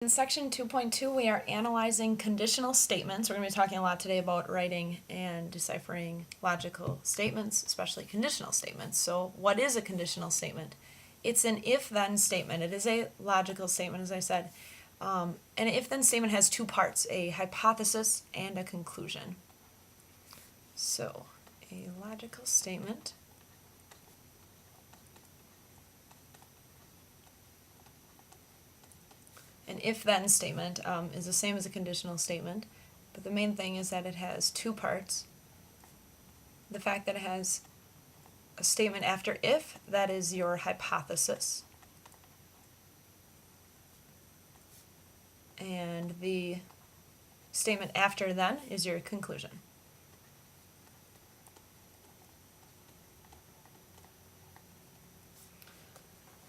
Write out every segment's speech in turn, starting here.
In section 2.2, we are analyzing conditional statements. We're going to be talking a lot today about writing and deciphering logical statements, especially conditional statements. So what is a conditional statement? It's an if-then statement. It is a logical statement, as I said. And an if-then statement has two parts, a hypothesis and a conclusion. So a logical statement an if-then statement is the same as a conditional statement, but the main thing is that it has two parts. The fact that it has a statement after if, that is your hypothesis. And the statement after then is your conclusion.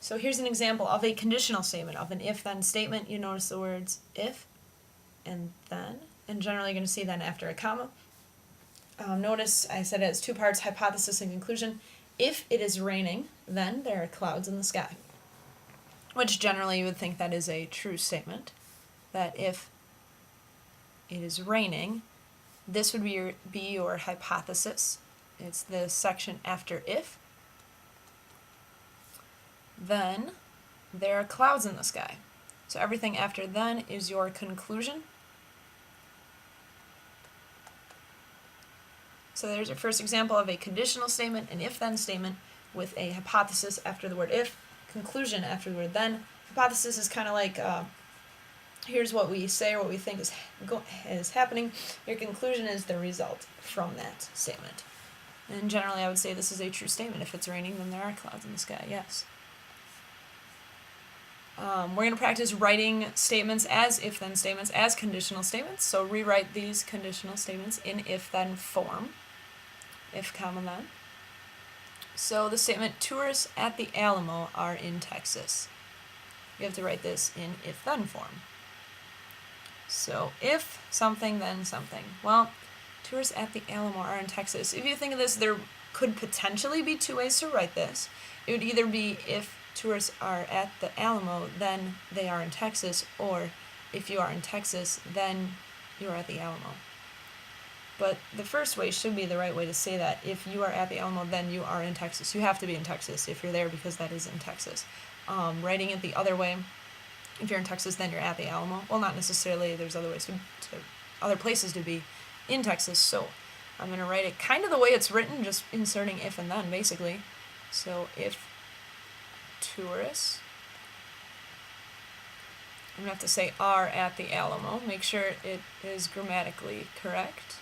So here's an example of a conditional statement, of an if-then statement. You notice the words if and then, and generally you're going to see then after a comma. Notice I said it has two parts, hypothesis and conclusion. If it is raining, then there are clouds in the sky. Which generally you would think that is a true statement, that if it is raining, this would be your hypothesis. It's the section after if. Then there are clouds in the sky. So everything after then is your conclusion. So there's your first example of a conditional statement, an if-then statement with a hypothesis after the word if, conclusion after the word then. Hypothesis is kind of like, here's what we say or what we think is happening. Your conclusion is the result from that statement. And generally I would say this is a true statement. If it's raining, then there are clouds in the sky, yes. We're going to practice writing statements as if-then statements, as conditional statements. So rewrite these conditional statements in if-then form. If, comma, then. So the statement, tourists at the Alamo are in Texas. You have to write this in if-then form. So if something, then something. Well, tourists at the Alamo are in Texas. If you think of this, there could potentially be two ways to write this. It would either be if tourists are at the Alamo, then they are in Texas, or if you are in Texas, then you are at the Alamo. But the first way should be the right way to say that. If you are at the Alamo, then you are in Texas. You have to be in Texas if you're there because that is in Texas. Writing it the other way, if you're in Texas, then you're at the Alamo. Well, not necessarily. There's other ways other places to be in Texas. So I'm going to write it kind of the way it's written, just inserting if and then, basically. So if tourists, I'm going to have to say are at the Alamo. Make sure it is grammatically correct.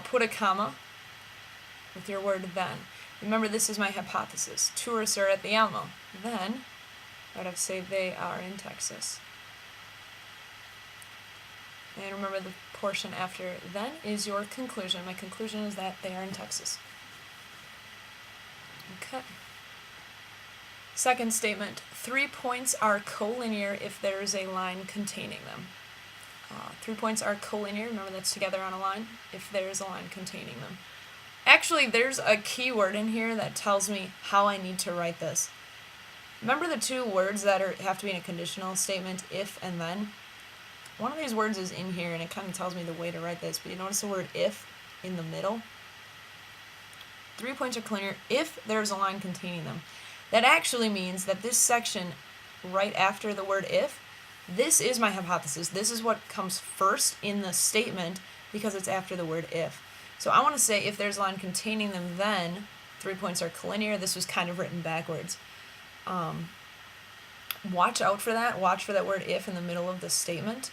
Put a comma with your word then. Remember, this is my hypothesis. Tourists are at the Alamo. Then I would have to say they are in Texas. And remember, the portion after then is your conclusion. My conclusion is that they are in Texas. Okay. Second statement, 3 points are collinear if there is a line containing them. 3 points are collinear, remember that's together on a line, if there is a line containing them. Actually, there's a keyword in here that tells me how I need to write this. Remember the two words that have to be in a conditional statement, if and then? One of these words is in here and it kind of tells me the way to write this, but you notice the word if in the middle? 3 points are collinear if there's a line containing them. That actually means that this section right after the word if, this is my hypothesis. This is what comes first in the statement because it's after the word if. So I want to say if there's a line containing them, then 3 points are collinear. This was kind of written backwards. Watch out for that. Watch for that word if in the middle of the statement.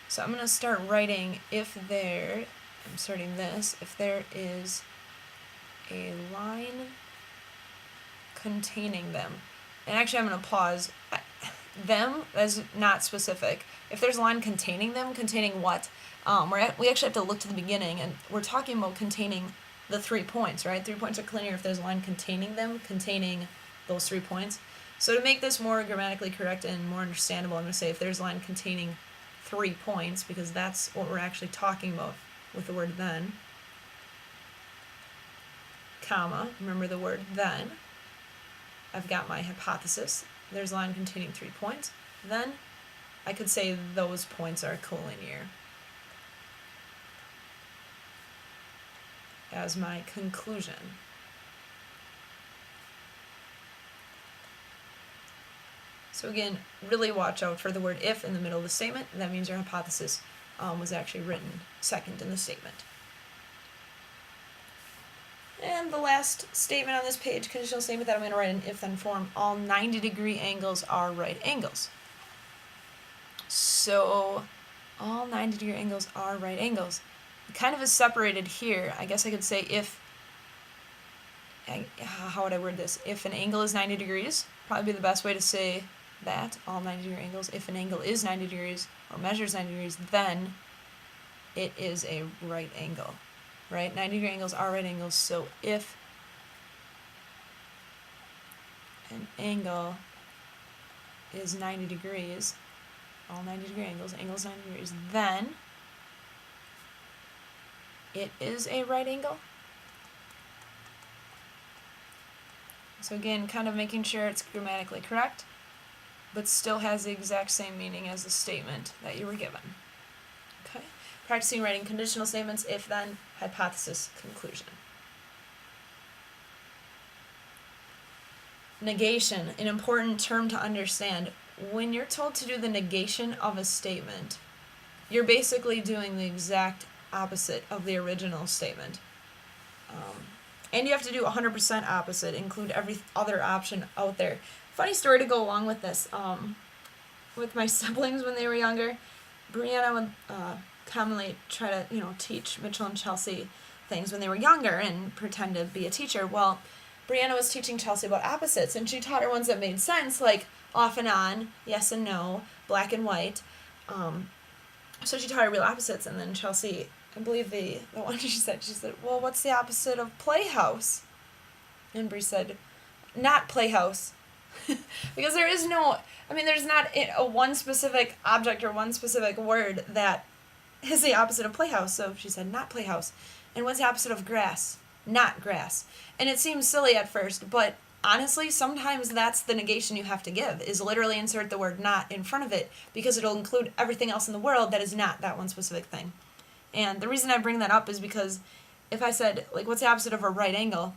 So I'm going to start writing if there is a line containing them. And actually I'm going to pause. Them is not specific. If there's a line containing them, containing what? We actually have to look to the beginning, and we're talking about containing the 3 points, right? 3 points are collinear if there's a line containing them, containing those 3 points. So to make this more grammatically correct and more understandable, I'm going to say if there's a line containing 3 points, because that's what we're actually talking about with the word then, comma, remember the word then, I've got my hypothesis. there's a line containing 3 points, then I could say those points are collinear as my conclusion. So again, really watch out for the word if in the middle of the statement. That means your hypothesis was actually written second in the statement. And the last statement on this page, conditional statement that I'm going to write in if-then form, all 90-degree angles are right angles. So all 90-degree angles are right angles. It kind of is separated here. I guess I could say if, how would I word this? If an angle is 90 degrees, probably be the best way to say that, all 90-degree angles. If an angle is 90 degrees or measures 90 degrees, then it is a right angle. Right? 90-degree angles are right angles, so if an angle is 90 degrees, all 90-degree angles, angles 90 degrees, then it is a right angle. So again, kind of making sure it's grammatically correct, but still has the exact same meaning as the statement that you were given. Okay? Practicing writing conditional statements, if then, hypothesis, conclusion. Negation, an important term to understand. When you're told to do the negation of a statement, you're basically doing the exact opposite of the original statement. And you have to do 100% opposite, include every other option out there. Funny story to go along with this. With my siblings when they were younger, Brianna would commonly try to, teach Mitchell and Chelsea things when they were younger and pretend to be a teacher. Well, Brianna was teaching Chelsea about opposites, and she taught her ones that made sense, like off and on, yes and no, black and white. So she taught her real opposites, and then Chelsea, I believe the one she said, well, what's the opposite of playhouse? And Bree said, not playhouse. Because there is no, there's not a one specific object or one specific word that is the opposite of playhouse. So she said, not playhouse. And what's the opposite of grass? Not grass. And it seems silly at first, but honestly, sometimes that's the negation you have to give, is literally insert the word not in front of it, because it'll include everything else in the world that is not that one specific thing. And the reason I bring that up is because if I said, what's the opposite of a right angle?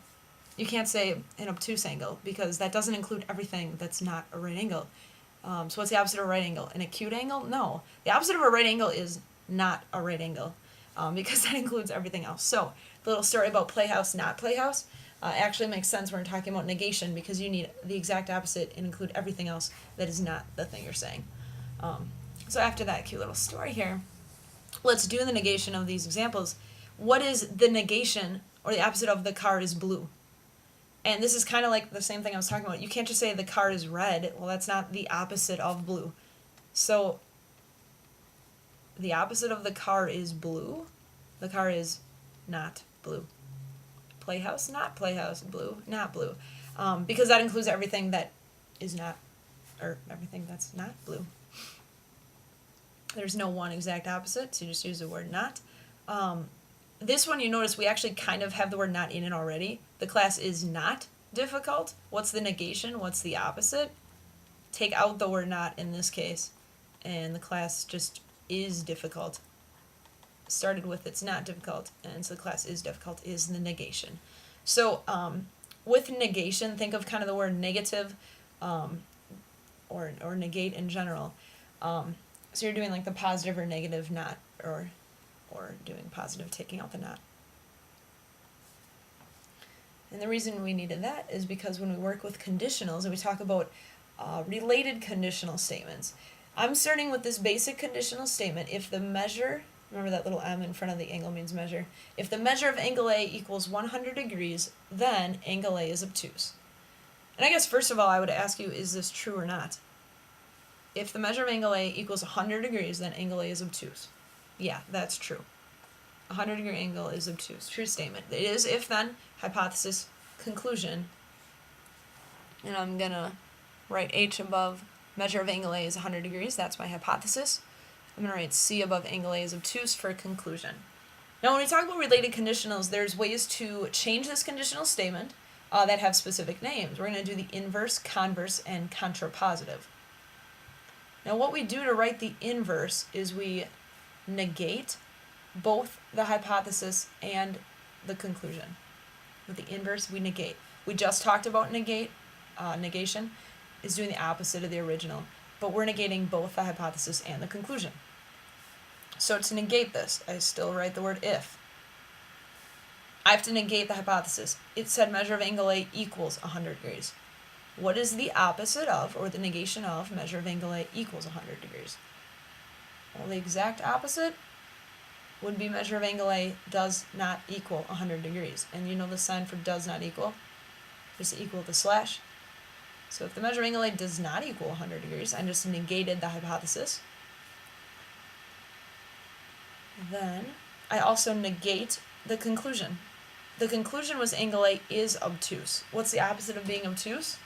You can't say an obtuse angle, because that doesn't include everything that's not a right angle. So what's the opposite of a right angle? An acute angle? No. The opposite of a right angle is not a right angle, because that includes everything else. So the little story about playhouse, not playhouse, actually makes sense when we're talking about negation, because you need the exact opposite and include everything else that is not the thing you're saying. So after that cute little story here, let's do the negation of these examples. What is the negation, or the opposite of the car is blue? And this is kind of like the same thing I was talking about. You can't just say the car is red. Well, that's not the opposite of blue. So the opposite of the car is blue. The car is not blue. Playhouse, not playhouse. Blue, not blue. Because that includes everything that is not, or everything that's not blue. There's no one exact opposite, so you just use the word not. This one, you notice we actually kind of have the word not in it already. The class is not difficult. What's the negation? What's the opposite? Take out the word not in this case, and the class just is difficult. Started with it's not difficult, and so the class is difficult is the negation. So with negation, think of kind of the word negative, or negate in general. So you're doing the positive or negative not, or doing positive, taking out the not. And the reason we needed that is because when we work with conditionals and we talk about related conditional statements, I'm starting with this basic conditional statement. If the measure, remember that little m in front of the angle means measure, if the measure of angle A equals 100 degrees, then angle A is obtuse. And I guess first of all I would ask you, is this true or not? If the measure of angle A equals 100 degrees, then angle A is obtuse. Yeah, that's true. 100-degree angle is obtuse. True statement. It is if-then, hypothesis, conclusion. And I'm going to write H above measure of angle A is 100 degrees. That's my hypothesis. I'm going to write C above angle A is obtuse for conclusion. Now, when we talk about related conditionals, there's ways to change this conditional statement. that have specific names. We're going to do the inverse, converse, and contrapositive. Now what we do to write the inverse is we negate both the hypothesis and the conclusion. With the inverse, we negate. We just talked about negation is doing the opposite of the original, but we're negating both the hypothesis and the conclusion. So to negate this, I still write the word if. I have to negate the hypothesis. It said measure of angle A equals 100 degrees. What is the opposite of, or the negation of, measure of angle A equals 100 degrees? Well, the exact opposite would be measure of angle A does not equal 100 degrees. And you know the sign for does not equal? Just equal the slash. So if the measure of angle A does not equal 100 degrees, I just negated the hypothesis. Then I also negate the conclusion. The conclusion was angle A is obtuse. What's the opposite of being obtuse?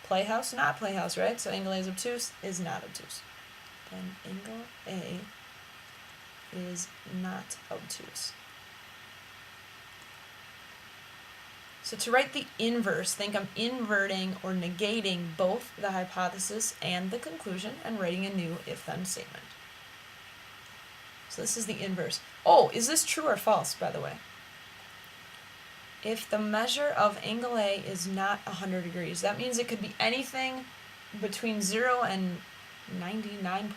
Playhouse, not playhouse, right? So angle A is obtuse, is not obtuse. Then angle A is not obtuse. So to write the inverse, think I'm inverting or negating both the hypothesis and the conclusion and writing a new if-then statement. So this is the inverse. Oh, is this true or false, by the way? If the measure of angle A is not 100 degrees, that means it could be anything between 0 and 99.9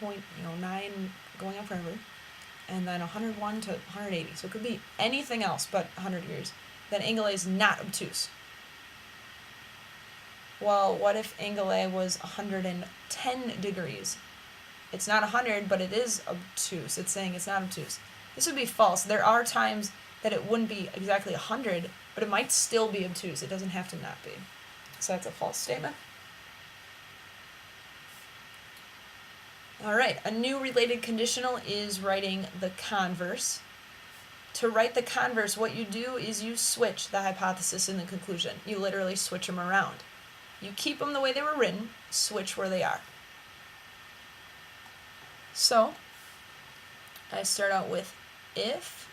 going on forever, and then 101 to 180. So it could be anything else but 100 degrees. Then angle A is not obtuse. Well, what if angle A was 110 degrees? It's not 100, but it is obtuse. It's saying it's not obtuse. This would be false. There are times that it wouldn't be exactly 100, but it might still be obtuse. It doesn't have to not be. So that's a false statement. All right, a new related conditional is writing the converse. To write the converse, what you do is you switch the hypothesis and the conclusion. You literally switch them around. You keep them the way they were written, switch where they are. So, I start out with if,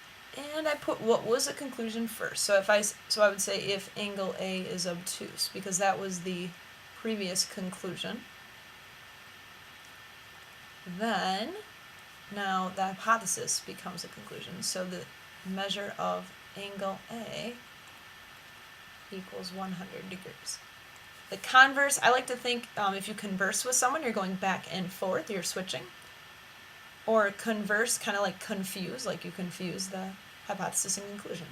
and I put what was the conclusion first. So I would say if angle A is obtuse, because that was the previous conclusion. Then, now the hypothesis becomes a conclusion. So the measure of angle A equals 100 degrees. The converse, I like to think if you converse with someone, you're going back and forth, you're switching. Or converse, kind of like confuse, like you confuse the hypothesis and conclusion.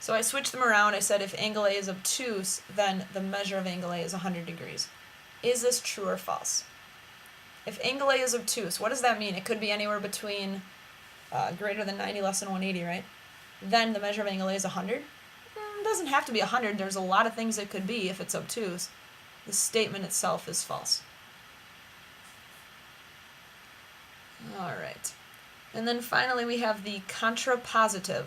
So I switched them around. I said if angle A is obtuse, then the measure of angle A is 100 degrees. Is this true or false? If angle A is obtuse, what does that mean? It could be anywhere between greater than 90, less than 180, right? Then the measure of angle A is 100. It doesn't have to be 100. There's a lot of things it could be if it's obtuse. The statement itself is false. All right. And then finally we have the contrapositive.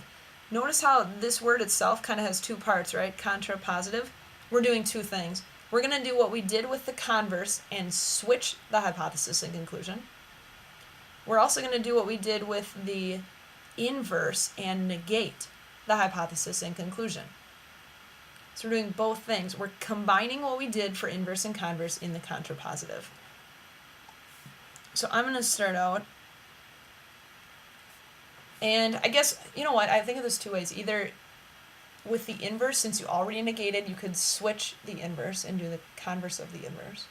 Notice how this word itself kind of has two parts, right? Contrapositive. We're doing two things. We're going to do what we did with the converse and switch the hypothesis and conclusion. We're also going to do what we did with the inverse and negate the hypothesis and conclusion. So we're doing both things. We're combining what we did for inverse and converse in the contrapositive. So I'm going to start out, and I guess, you know what, I think of this two ways. Either with the inverse, since you already negated, you could switch the inverse and do the converse of the inverse.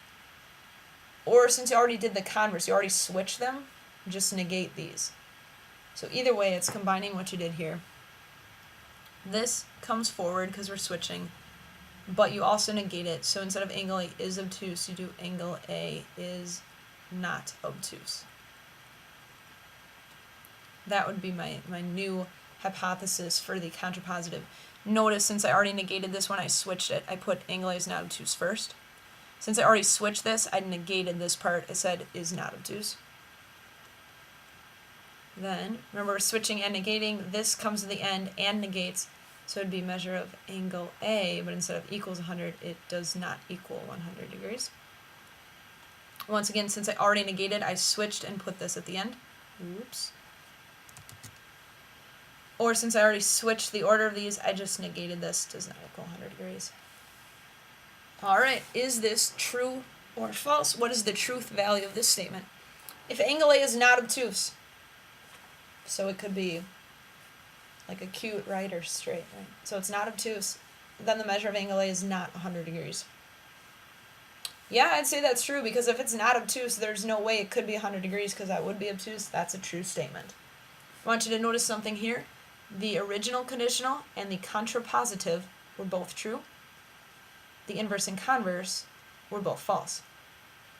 Or since you already did the converse, you already switched them, just negate these. So either way, it's combining what you did here. This comes forward because we're switching, but you also negate it. So instead of angle A is obtuse, you do angle A is not obtuse. That would be my new hypothesis for the contrapositive. Notice since I already negated this when I switched it, I put angle A is not obtuse first. Since I already switched this, I negated this part. I said is not obtuse. Then, remember we're switching and negating. This comes to the end and negates. So it would be measure of angle A, but instead of equals 100, it does not equal 100 degrees. Once again, since I already negated, I switched and put this at the end. Oops. Or since I already switched the order of these, I just negated this. Does not equal 100 degrees. All right, is this true or false? What is the truth value of this statement? If angle A is not obtuse, so it could be like acute, right, or straight, right? So it's not obtuse, then the measure of angle A is not 100 degrees. Yeah, I'd say that's true, because if it's not obtuse, there's no way it could be 100 degrees, because that would be obtuse. That's a true statement. I want you to notice something here. The original conditional and the contrapositive were both true. The inverse and converse were both false.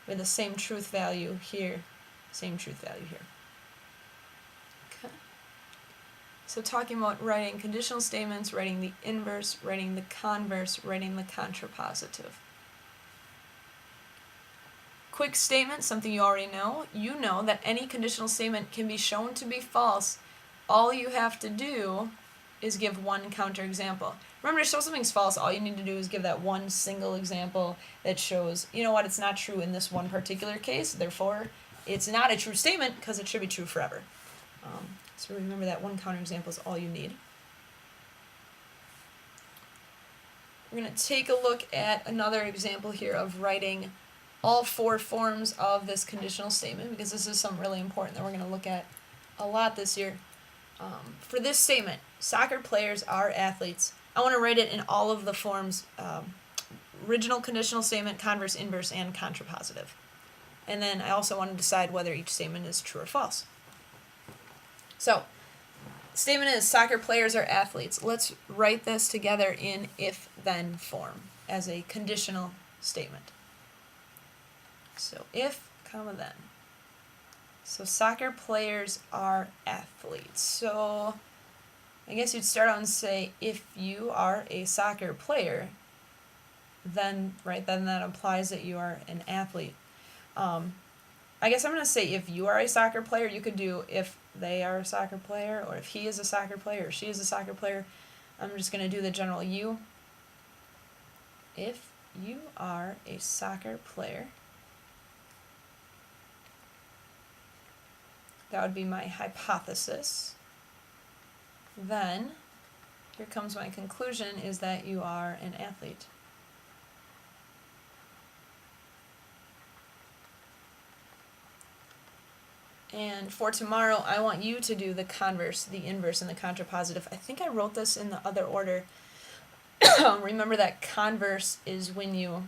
We have the same truth value here, same truth value here. Okay. So talking about writing conditional statements, writing the inverse, writing the converse, writing the contrapositive. Quick statement, something you already know. You know that any conditional statement can be shown to be false. All you have to do is give one counterexample. Remember, to show something's false, all you need to do is give that one single example that shows, you know what, it's not true in this one particular case, therefore it's not a true statement because it should be true forever. So remember that one counterexample is all you need. We're going to take a look at another example here of writing all four forms of this conditional statement, because this is something really important that we're going to look at a lot this year. For this statement, soccer players are athletes. I want to write it in all of the forms, original conditional statement, converse, inverse, and contrapositive. And then I also want to decide whether each statement is true or false. So, statement is soccer players are athletes. Let's write this together in if-then form as a conditional statement. So if, comma, then. So soccer players are athletes. So I guess you'd start out and say, if you are a soccer player, then, right, then that implies that you are an athlete. I guess I'm going to say if you are a soccer player. You could do if they are a soccer player, or if he is a soccer player, or she is a soccer player. I'm just going to do the general you. If you are a soccer player, that would be my hypothesis. Then, here comes my conclusion, is that you are an athlete. And for tomorrow, I want you to do the converse, the inverse, and the contrapositive. I think I wrote this in the other order. Remember that converse is when you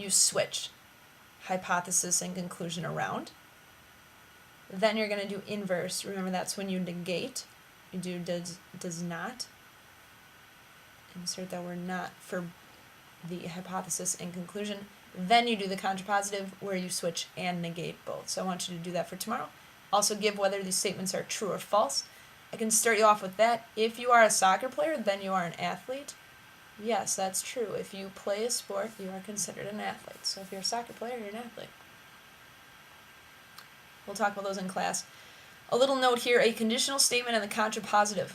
switch hypothesis and conclusion around. Then you're going to do inverse. Remember, that's when you negate. You do does not. Insert that word not for the hypothesis and conclusion. Then you do the contrapositive, where you switch and negate both. So I want you to do that for tomorrow. Also give whether these statements are true or false. I can start you off with that. If you are a soccer player, then you are an athlete. Yes, that's true. If you play a sport, you are considered an athlete. So if you're a soccer player, you're an athlete. We'll talk about those in class. A little note here, a conditional statement and the contrapositive.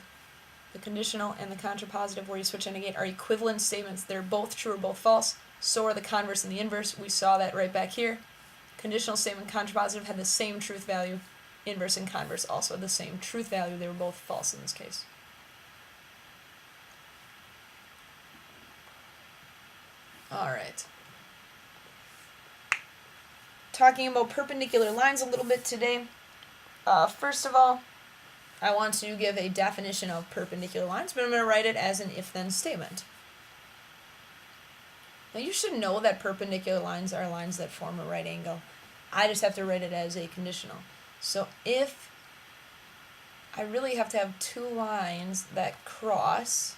The conditional and the contrapositive, where you switch and negate, are equivalent statements. They're both true or both false. So are the converse and the inverse. We saw that right back here. Conditional statement and contrapositive had the same truth value. Inverse and converse also had the same truth value. They were both false in this case. All right. Talking about perpendicular lines a little bit today. First of all, I want to give a definition of perpendicular lines, but I'm going to write it as an if-then statement. Now you should know that perpendicular lines are lines that form a right angle. I just have to write it as a conditional. So if I really have to have two lines that cross,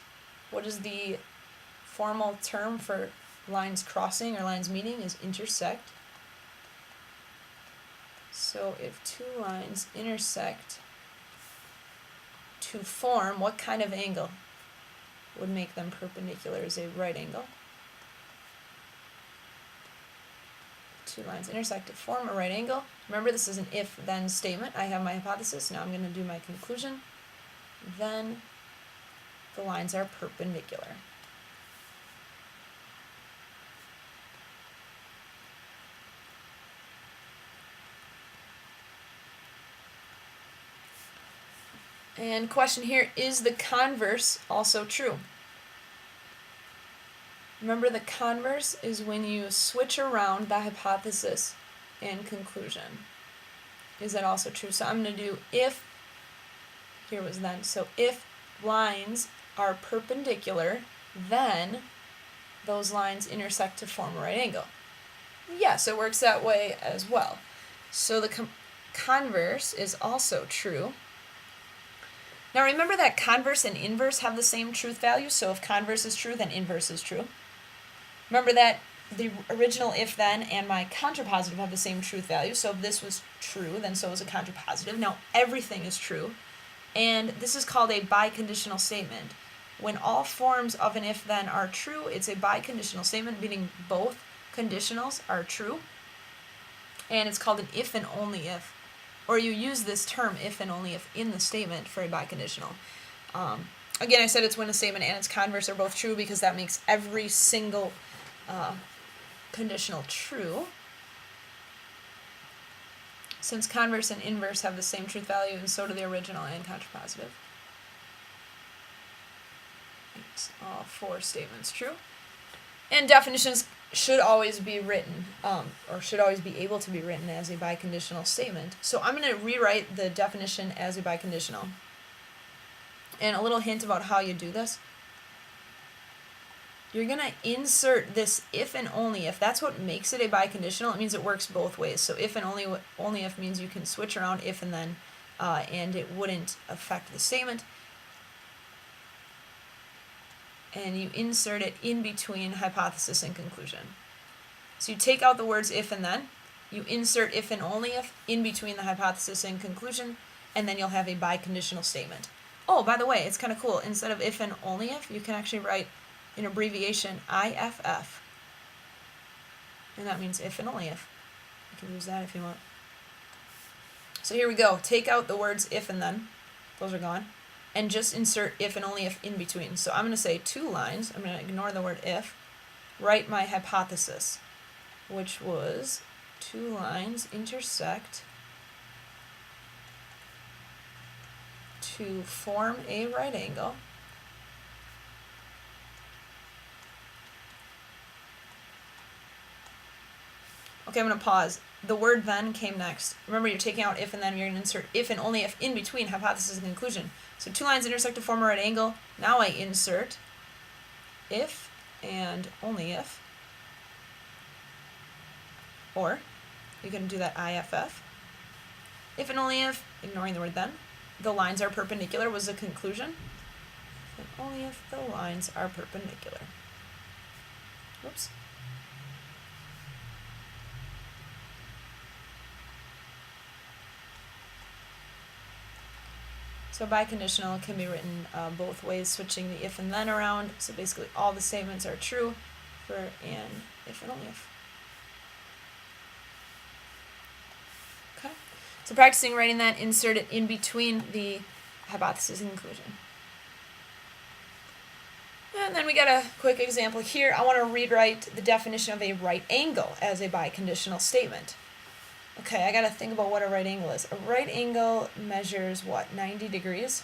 what is the formal term for lines crossing or lines meeting? Is intersect. So if two lines intersect to form, what kind of angle would make them perpendicular? Is a right angle. Two lines intersect to form a right angle. Remember, this is an if-then statement. I have my hypothesis. Now I'm going to do my conclusion. Then the lines are perpendicular. And question here, is the converse also true? Remember, the converse is when you switch around the hypothesis and conclusion. Is that also true? So I'm going to do if, here was then, so if lines are perpendicular, then those lines intersect to form a right angle. Yes, it works that way as well. So the converse is also true. Now remember that converse and inverse have the same truth value, so if converse is true, then inverse is true. Remember that the original if-then and my contrapositive have the same truth value, so if this was true, then so is a contrapositive. Now everything is true, and this is called a biconditional statement. When all forms of an if-then are true, it's a biconditional statement, meaning both conditionals are true, and it's called an if and only if. Or you use this term if and only if in the statement for a biconditional. Again, I said it's when a statement and its converse are both true because that makes every single conditional true. Since converse and inverse have the same truth value, and so do the original and contrapositive. Makes all four statements true. And definitions should always be written, or should always be able to be written as a biconditional statement. So I'm going to rewrite the definition as a biconditional. And a little hint about how you do this. You're going to insert this if and only if. That's what makes it a biconditional. It means it works both ways. So if and only if means you can switch around if and then, and it wouldn't affect the statement. And you insert it in between hypothesis and conclusion. So you take out the words if and then, you insert if and only if in between the hypothesis and conclusion, and then you'll have a biconditional statement. Oh, by the way, it's kind of cool. Instead of if and only if, you can actually write an abbreviation IFF. And that means if and only if. You can use that if you want. So here we go. Take out the words if and then. Those are gone. And just insert if and only if in between. So I'm going to say two lines. I'm going to ignore the word if. Write my hypothesis, which was two lines intersect to form a right angle. Okay, I'm going to pause. The word then came next. Remember, you're taking out if and then, you're going to insert if and only if in between hypothesis and conclusion. So two lines intersect to form a right angle. Now I insert if and only if. Or you can do that IFF. If and only if, ignoring the word then. The lines are perpendicular was the conclusion. And only if the lines are perpendicular. Whoops. So biconditional can be written both ways, switching the if and then around. So basically all the statements are true for an if and only if. Okay. So practicing writing that, insert it in between the hypothesis and conclusion. And then we got a quick example here. I want to rewrite the definition of a right angle as a biconditional statement. Okay, I got to think about what a right angle is. A right angle measures, what, 90 degrees?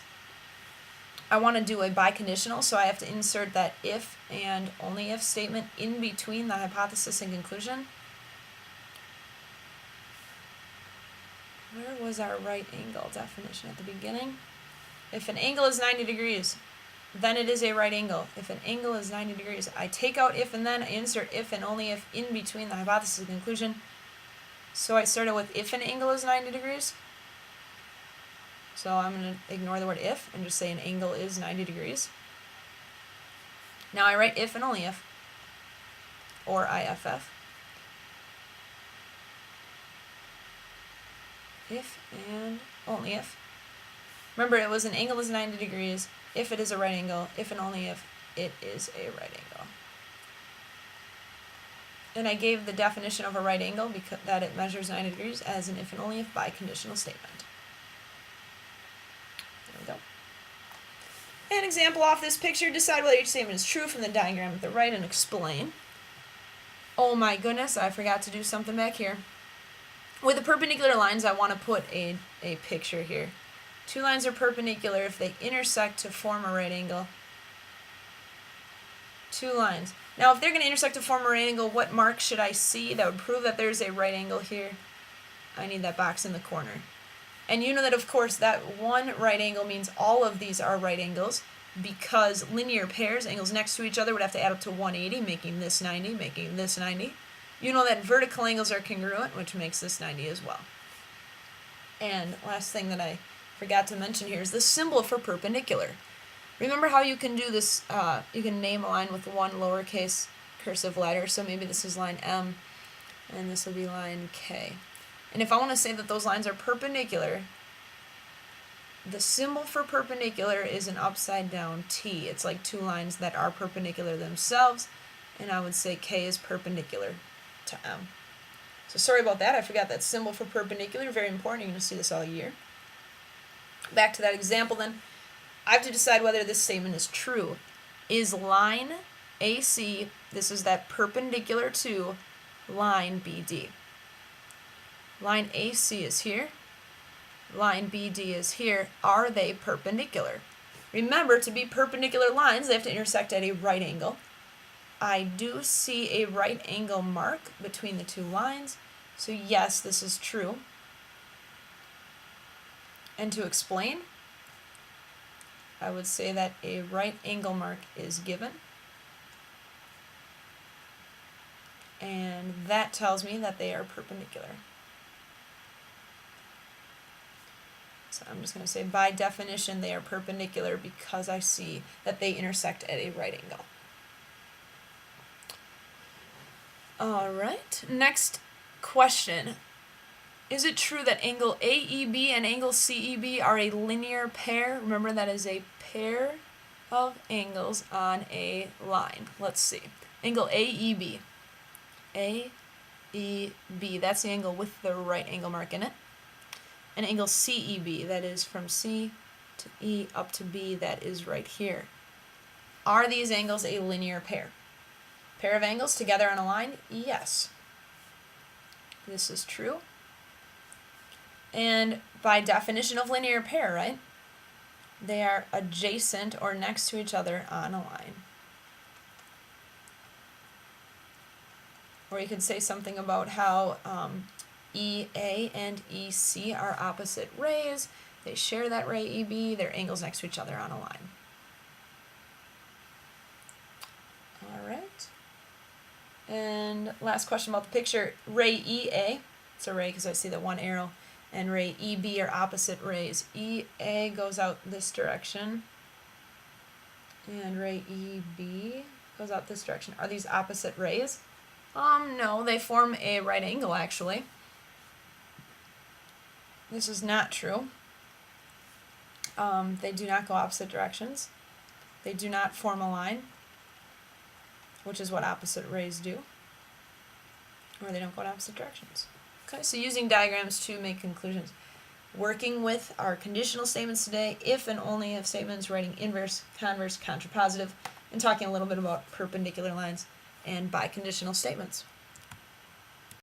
I want to do a biconditional, so I have to insert that if and only if statement in between the hypothesis and conclusion. Where was our right angle definition at the beginning? If an angle is 90 degrees, then it is a right angle. If an angle is 90 degrees, I take out if and then, I insert if and only if in between the hypothesis and conclusion. So I started with if an angle is 90 degrees. So I'm going to ignore the word if and just say an angle is 90 degrees. Now I write if and only if, or IFF. If and only if. Remember, it was an angle is 90 degrees, if it is a right angle, if and only if it is a right angle. And I gave the definition of a right angle because that it measures 90 degrees as an if and only if biconditional statement. There we go. An example off this picture, decide whether each statement is true from the diagram at the right and explain. Oh my goodness, I forgot to do something back here. With the perpendicular lines, I want to put a picture here. Two lines are perpendicular if they intersect to form a right angle. Two lines. Now, if they're going to intersect to form a right angle, what mark should I see that would prove that there's a right angle here? I need that box in the corner. And you know that, of course, that one right angle means all of these are right angles, because linear pairs, angles next to each other, would have to add up to 180, making this 90, making this 90. You know that vertical angles are congruent, which makes this 90 as well. And last thing that I forgot to mention here is the symbol for perpendicular. Remember how you can do this, you can name a line with one lowercase cursive letter, so maybe this is line M, and this will be line K. And if I want to say that those lines are perpendicular, the symbol for perpendicular is an upside down T. It's like two lines that are perpendicular themselves, and I would say K is perpendicular to M. So sorry about that, I forgot that symbol for perpendicular, very important, you're going to see this all year. Back to that example then, I have to decide whether this statement is true. Is line AC, this is that perpendicular to line BD. Line AC is here, line BD is here. Are they perpendicular? Remember, to be perpendicular lines, they have to intersect at a right angle. I do see a right angle mark between the two lines, so yes, this is true. And to explain, I would say that a right angle mark is given. And that tells me that they are perpendicular. So I'm just going to say by definition they are perpendicular because I see that they intersect at a right angle. Alright, next question. Is it true that angle AEB and angle CEB are a linear pair? Remember, that is a pair of angles on a line. Let's see. Angle AEB. AEB, that's the angle with the right angle mark in it. And angle CEB, that is from C to E up to B, that is right here. Are these angles a linear pair? Pair of angles together on a line? Yes. This is true. And by definition of linear pair, right? They are adjacent or next to each other on a line. Or you could say something about how EA and EC are opposite rays. They share that ray EB. They're angles next to each other on a line. All right. And last question about the picture. Ray EA, it's a ray because I see the one arrow, and ray EB are opposite rays. EA goes out this direction, and ray EB goes out this direction. Are these opposite rays? No, they form a right angle actually. This is not true. They do not go opposite directions. They do not form a line, which is what opposite rays do. Or they don't go in opposite directions. Okay, so using diagrams to make conclusions. Working with our conditional statements today, if and only if statements, writing inverse, converse, contrapositive, and talking a little bit about perpendicular lines and biconditional statements.